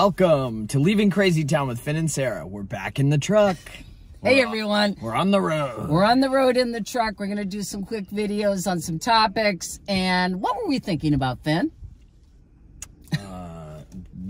Welcome to Leaving CrazyTown with Finn and Sarah. We're back in the truck. Hey everyone. We're on the road. We're on the road in the truck. We're going to do some quick videos on some topics. And what were we thinking about, Finn?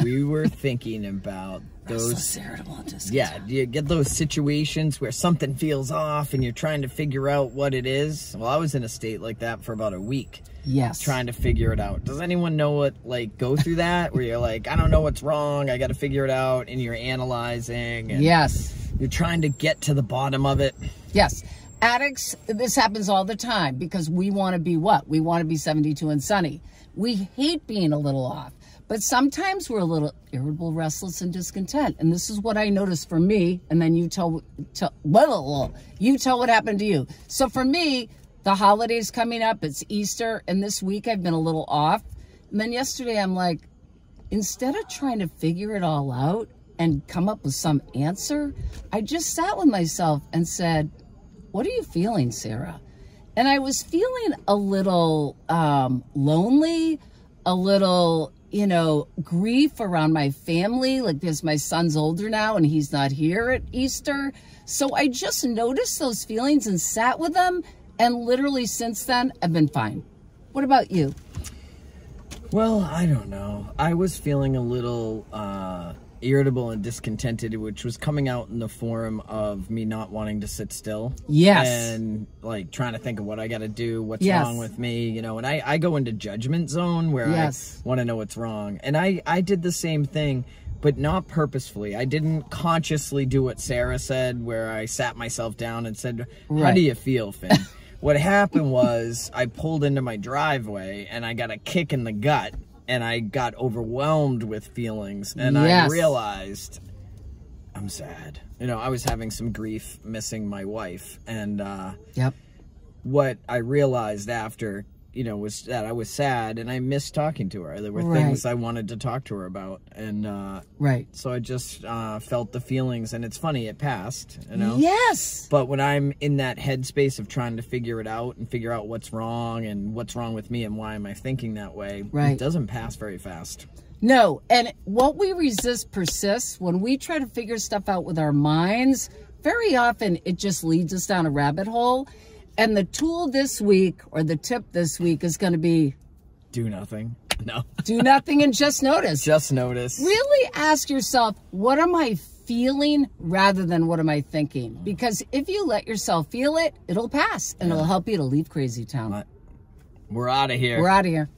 We were thinking about those... Restless, irritable, and discontented. Yeah, you get those situations where something feels off and you're trying to figure out what it is. Well, I was in a state like that for about a week. Yes. Trying to figure it out. Does anyone know what, go through that? Where you're like, I don't know what's wrong. I got to figure it out. And you're analyzing. And yes. You're trying to get to the bottom of it. Yes. Addicts, this happens all the time because we want to be what? We want to be 72 and sunny. We hate being a little off. But sometimes we're a little irritable, restless, and discontent. And this is what I noticed for me. And then you tell what happened to you. So for me, the holidays coming up, it's Easter. And this week I've been a little off. And then yesterday I'm like, instead of trying to figure it all out and come up with some answer, I just sat with myself and said, what are you feeling, Sarah? And I was feeling a little lonely, a little... grief around my family, like because my son's older now and he's not here at Easter. So I just noticed those feelings and sat with them. And literally since then, I've been fine. What about you? Well, I don't know. I was feeling a little irritable and discontented, which was coming out in the form of me not wanting to sit still. Yes. And trying to think of what I got to do, what's wrong with me, and I go into judgment zone where I want to know what's wrong. And I did the same thing, but not purposefully. I didn't consciously do what Sarah said, where I sat myself down and said, how do you feel, Finn? What happened was I pulled into my driveway and I got a kick in the gut. And I got overwhelmed with feelings, and I realized I'm sad. I was having some grief missing my wife, and what I realized after, was that I was sad, and I missed talking to her. There were things I wanted to talk to her about, and so I just felt the feelings, and it's funny, it passed, Yes! But when I'm in that headspace of trying to figure it out and figure out what's wrong and what's wrong with me and why am I thinking that way, it doesn't pass very fast. No, and what we resist persists. When we try to figure stuff out with our minds, very often it just leads us down a rabbit hole. And the tool this week, or the tip this week, is going to be... do nothing. No. Do nothing and just notice. Just notice. Really ask yourself, what am I feeling rather than what am I thinking? Because if you let yourself feel it, it'll pass. And it'll help you to leave CrazyTown. We're out of here. We're out of here.